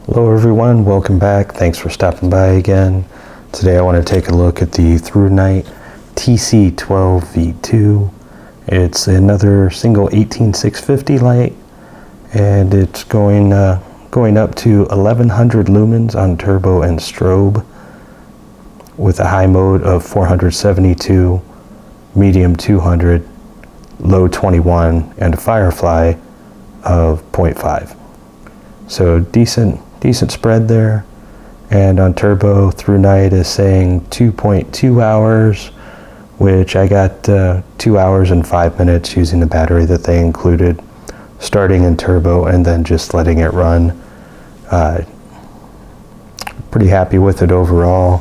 Hello everyone, welcome back. Thanks for stopping by again. Today I want to take a look at the Thrunite TC12 V2. It's another single 18650 light, and it's going up to 1100 lumens on turbo and strobe with a high mode of 472, medium 200, low 21, and a firefly of 0.5. So decent spread there. And on turbo, Thrunite is saying 2.2 hours, which I got 2 hours and 5 minutes using the battery that they included, starting in turbo and then just letting it run. Pretty happy with it overall.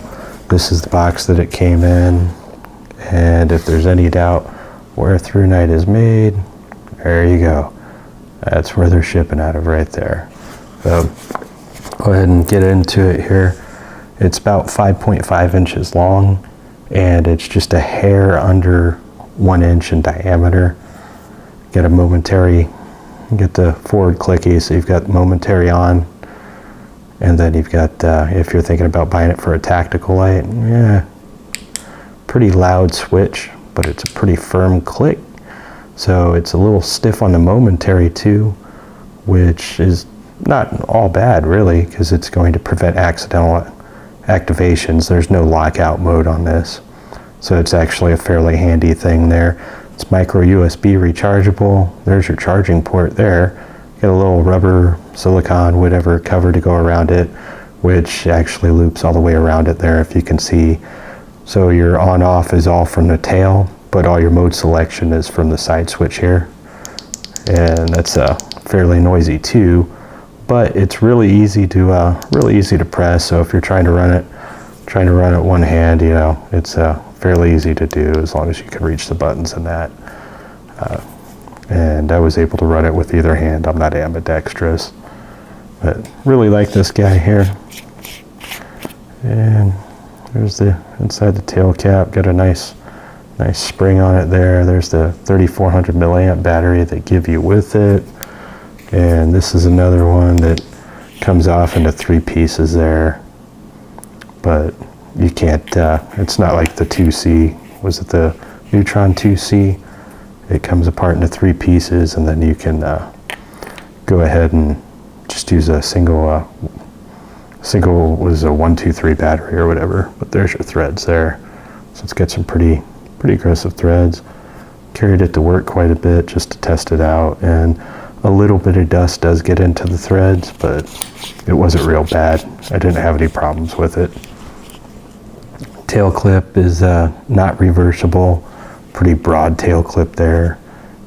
This is the box that it came in, and if there's any doubt where Thrunite is made, there you go. That's where they're shipping out of right there. So go ahead and get into it here. It's about 5.5 inches long, and it's just a hair under 1 inch in diameter. Get a momentary, get the forward clicky, so you've got momentary on, and then you've got, if you're thinking about buying it for a tactical light, yeah, pretty loud switch, but it's a pretty firm click. So it's a little stiff on the momentary too, which is not all bad really, because it's going to prevent accidental activations. There's no lockout mode on this, so it's actually a fairly handy thing there. It's micro USB rechargeable. There's your charging port there. Got a little rubber, silicone, whatever cover to go around it, which actually loops all the way around it there, if you can see. So your on off is all from the tail, but all your mode selection is from the side switch here, and that's fairly noisy too. But it's really easy to press. So if you're trying to run it one hand, you know, it's fairly easy to do as long as you can reach the buttons and that. And I was able to run it with either hand. I'm not ambidextrous, but really like this guy here. And there's the inside the tail cap. Got a nice spring on it there. There's the 3400 milliamp battery they give you with it. And this is another one that comes off into 3 pieces there, but you can't, it's not like the 2C, was it the Neutron 2C? It comes apart into 3 pieces, and then you can go ahead and just use a single was a 1, 2, 3 battery or whatever, but there's your threads there. So it's got some pretty aggressive threads. Carried it to work quite a bit just to test it out, and a little bit of dust does get into the threads, but it wasn't real bad. I didn't have any problems with it. Tail clip is not reversible. Pretty broad tail clip there.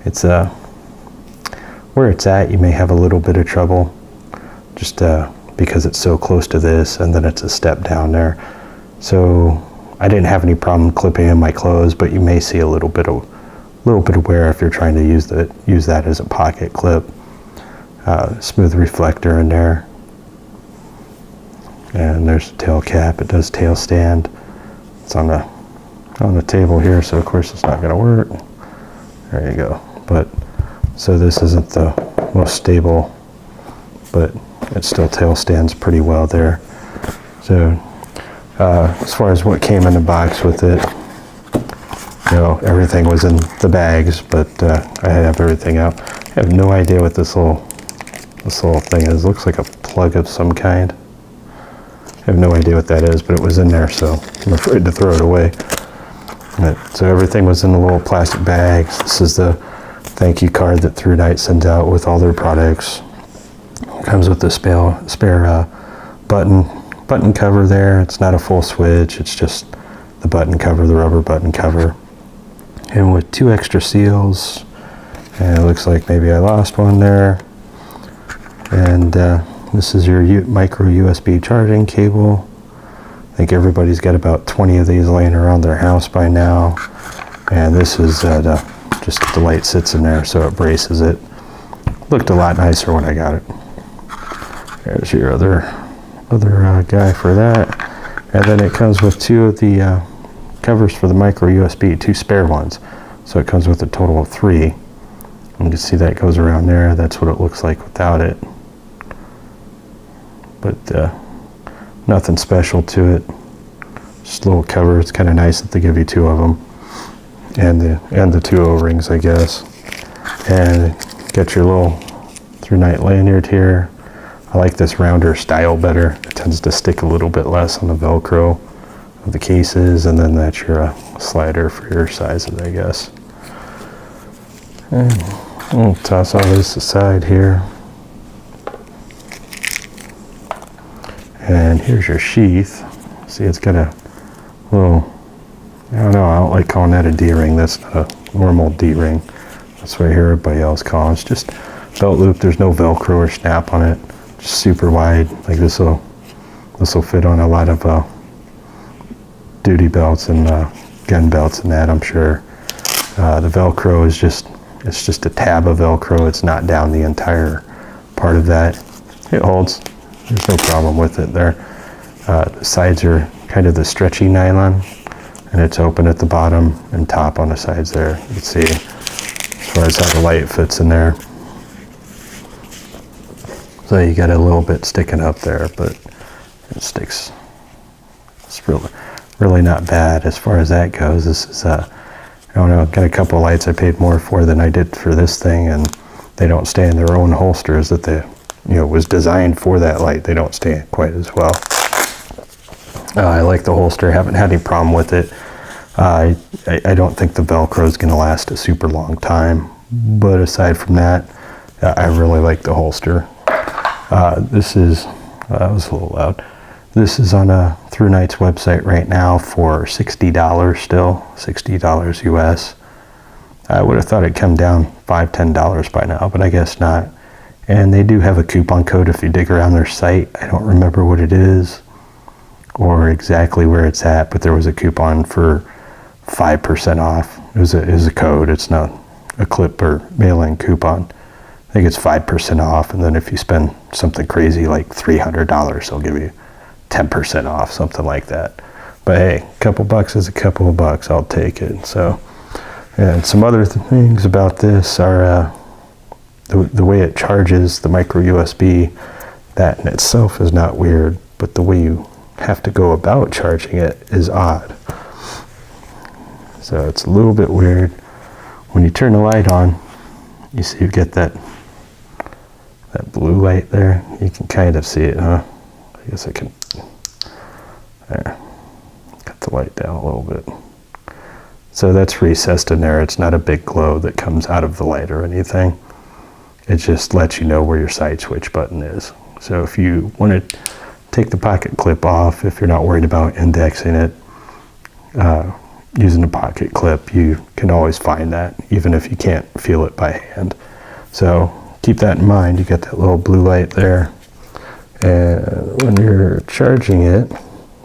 It's where it's at, you may have a little bit of trouble, just because it's so close to this, and then it's a step down there. So I didn't have any problem clipping in my clothes, but you may see a little bit of wear if you're trying to use that as a pocket clip. Smooth reflector in there, and there's the tail cap. It does tail stand. It's on the table here, so of course it's not going to work. There you go. But so this isn't the most stable, but it still tail stands pretty well there. So as far as what came in the box with it, you know, everything was in the bags, but I have everything out. I have no idea what this little thing is. It looks like a plug of some kind. I have no idea what that is, but it was in there, so I'm afraid to throw it away. So everything was in the little plastic bags. This is the thank you card that Thrunite sends out with all their products. It comes with the spare button cover there. It's not a full switch. It's just the button cover, the rubber button cover. And with 2 extra seals, and it looks like maybe I lost one there. And this is your micro USB charging cable. I think everybody's got about 20 of these laying around their house by now. And this is just the light sits in there, so it braces it. Looked a lot nicer when I got it. There's your other guy for that. And then it comes with 2 of the covers for the micro USB, 2 spare ones. So it comes with a total of 3. You can see that goes around there. That's what it looks like without it. but nothing special to it. Just a little cover. It's kind of nice that they give you two of them, and the two O-rings, I guess. And get your little Thrunite lanyard here. I like this rounder style better. It tends to stick a little bit less on the Velcro of the cases, and then that's your slider for your sizes, I guess. And we'll toss all this aside here. And here's your sheath. See, it's got a little, I don't know, I don't like calling that a D-ring. That's not a normal D-ring. That's what I hear everybody else call it. It's just belt loop. There's no Velcro or snap on it. Just super wide. Like this will fit on a lot of duty belts and gun belts and that, I'm sure. The Velcro is it's just a tab of Velcro. It's not down the entire part of that. It holds. There's no problem with it there. The sides are kind of the stretchy nylon, and it's open at the bottom and top on the sides there. You can see as far as how the light fits in there. So you got a little bit sticking up there, but it sticks. It's really not bad as far as that goes. This is I don't know, got a couple of lights I paid more for than I did for this thing, and they don't stay in their own holsters that they, was designed for that light. They don't stay quite as well. I like the holster. Haven't had any problem with it. I don't think the Velcro is going to last a super long time, but aside from that, I really like the holster. This is, that was a little loud. This is on Thrunite's website right now for $60 still, $60 US. I would have thought it'd come down $5, $10 by now, but I guess not. And they do have a coupon code if you dig around their site. I don't remember what it is or exactly where it's at, but there was a coupon for 5% off. It was a code. It's not a clip or mail-in coupon. I think it's 5% off, and then if you spend something crazy like $300, they'll give you 10% off, something like that. But hey, a couple bucks is a couple of bucks. I'll take it. So, and some other things about this are the way it charges the micro USB. That in itself is not weird, but the way you have to go about charging it is odd. So it's a little bit weird. When you turn the light on, you see you get that blue light there. You can kind of see it, huh? I guess I can, there, cut the light down a little bit. So that's recessed in there. It's not a big glow that comes out of the light or anything. It just lets you know where your side switch button is. So if you want to take the pocket clip off, if you're not worried about indexing it, using a pocket clip, you can always find that, even if you can't feel it by hand. So keep that in mind. You got that little blue light there. And when you're charging it,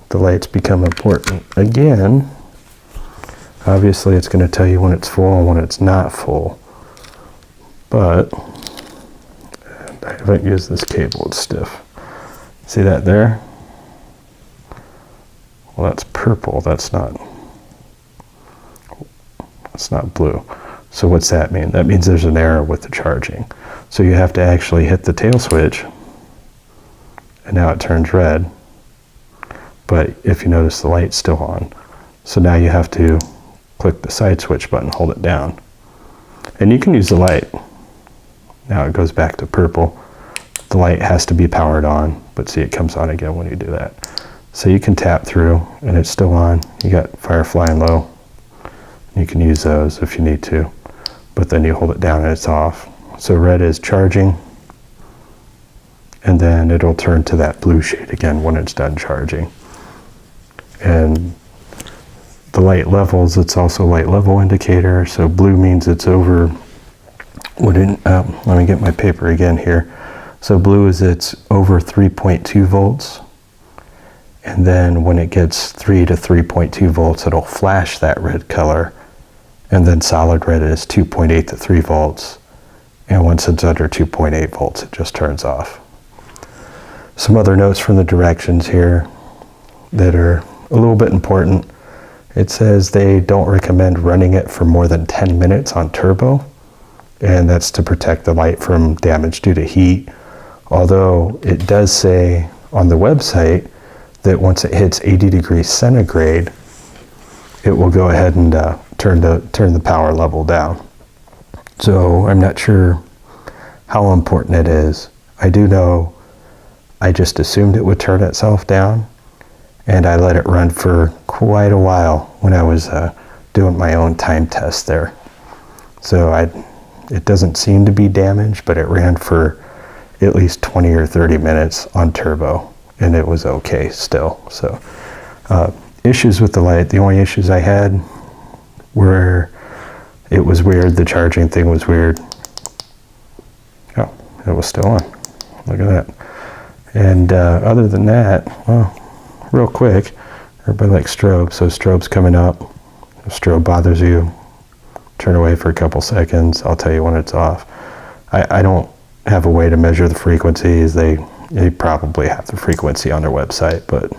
the lights become important again. Obviously, it's going to tell you when it's full and when it's not full. But I haven't used this cable. It's stiff. See that there? Well, that's purple. That's not blue. So what's that mean? That means there's an error with the charging. So you have to actually hit the tail switch, and now it turns red. But if you notice, the light's still on. So now you have to click the side switch button, hold it down. And you can use the light. Now it goes back to purple. The light has to be powered on, but see, it comes on again when you do that. So you can tap through and it's still on. You got Firefly and low. You can use those if you need to, but then you hold it down and it's off. So red is charging, and then it'll turn to that blue shade again when it's done charging. And the light levels, it's also light level indicator. So blue means it's over, let me get my paper again here. So blue is it's over 3.2 volts. And then when it gets 3 to 3.2 volts, it'll flash that red color. And then solid red is 2.8 to 3 volts. And once it's under 2.8 volts, it just turns off. Some other notes from the directions here that are a little bit important. It says they don't recommend running it for more than 10 minutes on turbo. And that's to protect the light from damage due to heat. Although it does say on the website that once it hits 80 degrees centigrade, it will go ahead and turn the power level down. So I'm not sure how important it is. I do know I just assumed it would turn itself down, and I let it run for quite a while when I was doing my own time test there. So it doesn't seem to be damaged, but it ran for at least 20 or 30 minutes on turbo, and it was okay still. So issues with the light, the only issues I had were it was weird, the charging thing was weird. Oh, it was still on. Look at that. And other than that, well, real quick, everybody likes strobe, so strobe's coming up. If strobe bothers you, turn away for a couple seconds. I'll tell you when it's off. I don't have a way to measure the frequencies. They probably have the frequency on their website, but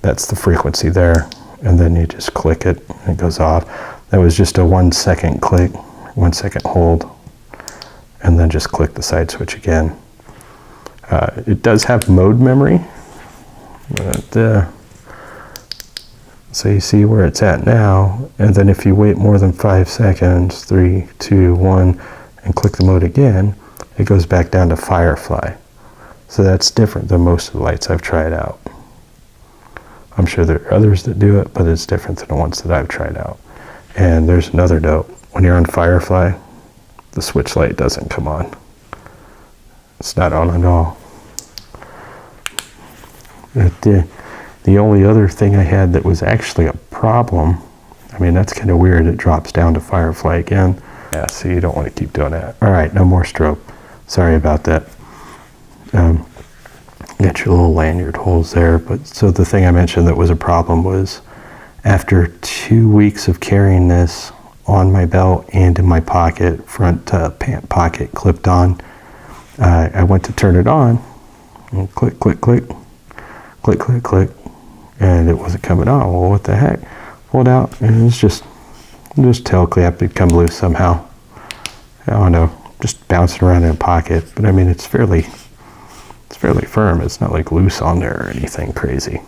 that's the frequency there. And then you just click it and it goes off. That was just a 1 second click, 1 second hold, and then just click the side switch again. It does have mode memory, but so you see where it's at now, and then if you wait more than 5 seconds, 3, 2, 1, and click the mode again, it goes back down to Firefly. So that's different than most of the lights I've tried out. I'm sure there are others that do it, but it's different than the ones that I've tried out. And there's another note. When you're on Firefly, the switch light doesn't come on. It's not on at all. The only other thing I had that was actually a problem, I mean, that's kind of weird. It drops down to Firefly again. Yeah, so you don't want to keep doing that. All right, no more strobe. Sorry about that. Got your little lanyard holes there. But so the thing I mentioned that was a problem was after 2 weeks of carrying this on my belt and in my pocket, front pant pocket clipped on, I went to turn it on, and click, click, click, click, click, click, and it wasn't coming on. Well, what the heck? Pulled out, and it was just tail clamp had come loose somehow. I don't know, just bouncing around in a pocket. But I mean, it's fairly firm. It's not like loose on there or anything crazy.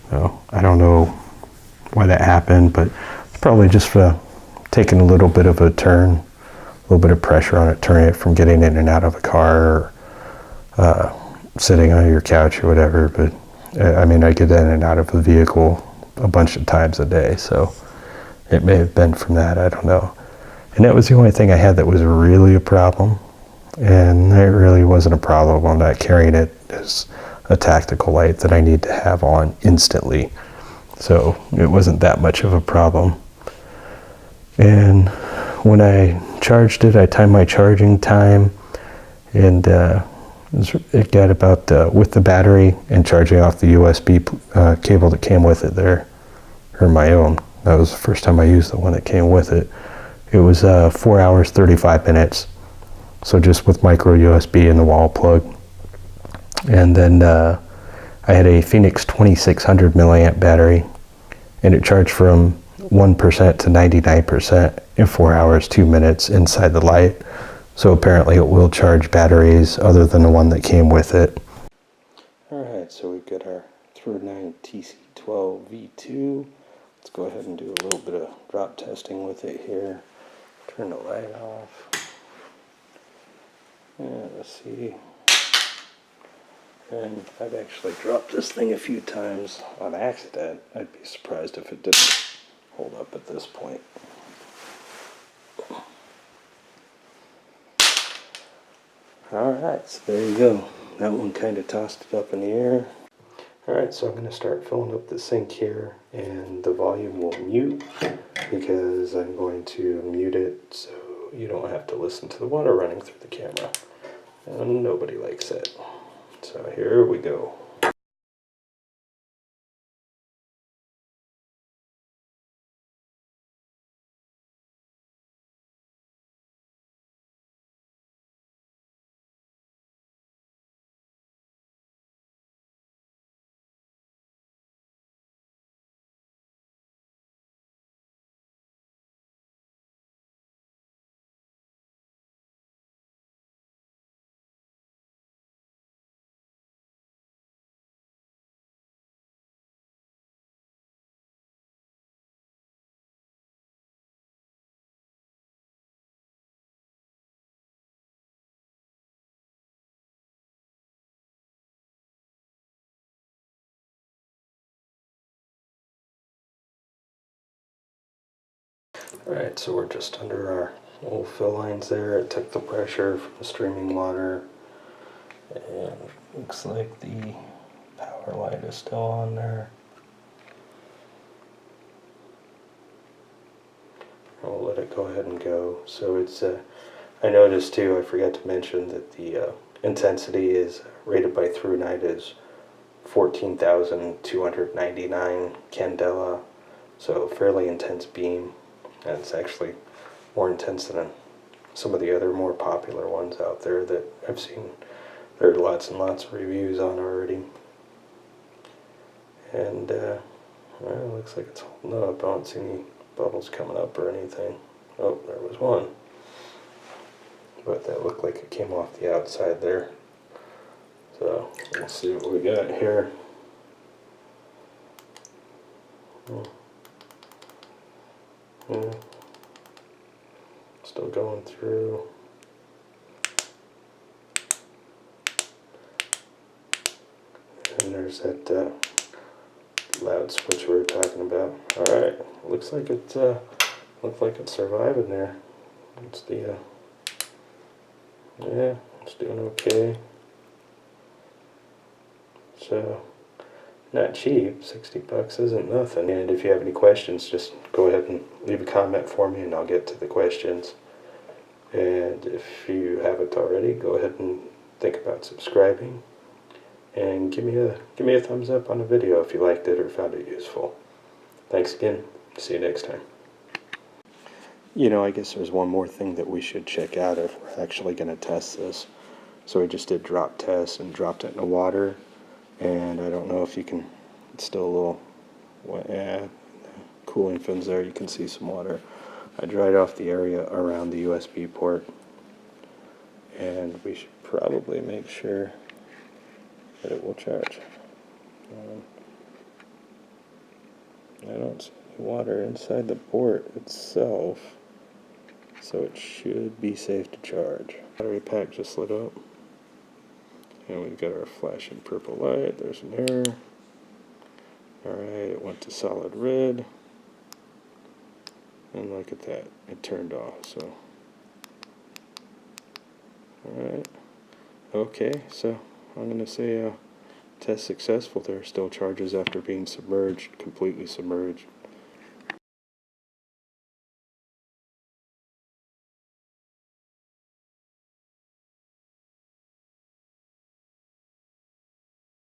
So I don't know why that happened, but it's probably just for taking a little bit of a turn, a little bit of pressure on it, turning it from getting in and out of a car or sitting on your couch or whatever. But I mean, I get in and out of the vehicle a bunch of times a day, so it may have been from that. I don't know. And that was the only thing I had that was really a problem. And it really wasn't a problem. I'm not carrying it as a tactical light that I need to have on instantly. So it wasn't that much of a problem. And when I charged it, I timed my charging time, and it got about, with the battery and charging off the USB cable that came with it there, or my own. That was the first time I used the one that came with it. It was 4 hours, 35 minutes. So just with micro USB and the wall plug. And then I had a Phoenix 2600 milliamp battery, and it charged from 1% to 99% in 4 hours, 2 minutes inside the light. So apparently it will charge batteries other than the one that came with it. Alright, so we've got our Thrunite TC12 V2. Let's go ahead and do a little bit of drop testing with it here. Turn the light off. Yeah, let's see. And I've actually dropped this thing a few times on accident. I'd be surprised if it didn't hold up at this point. Alright, so there you go. That one kind of tossed it up in the air. Alright, so I'm going to start filling up the sink here, and the volume will mute because I'm going to mute it so you don't have to listen to the water running through the camera. And nobody likes it. So here we go. Alright, so we're just under our little fill lines there. It took the pressure from the streaming water. And looks like the power light is still on there. I'll let it go ahead and go. So it's, I noticed too, I forgot to mention that the intensity is rated by Thrunite is 14,299 candela. So fairly intense beam. And it's actually more intense than some of the other more popular ones out there that I've seen. There are lots and lots of reviews on already. And well, it looks like it's holding up. I don't see any bubbles coming up or anything. Oh, there was one. But that looked like it came off the outside there. So let's see what we got here. Yeah. Still going through. And there's that loud switch we were talking about. Alright, looks like it's surviving there. It's the yeah, it's doing okay. So not cheap, 60 bucks isn't nothing. And if you have any questions, just go ahead and leave a comment for me and I'll get to the questions. And if you haven't already, go ahead and think about subscribing. And give me a thumbs up on the video if you liked it or found it useful. Thanks again. See you next time. You know, I guess there's one more thing that we should check out if we're actually going to test this. So we just did drop tests and dropped it in the water. And I don't know if you can, it's still a little wet. Yeah, the cooling fins there, you can see some water. I dried off the area around the USB port. And we should probably make sure that it will charge. I don't see any water inside the port itself, so it should be safe to charge. Battery pack just lit up, and we've got our flashing purple light. There's an error. Alright, it went to solid red, and look at that, it turned off. So alright, okay, so I'm going to say test successful there. Still charges after being submerged, completely submerged.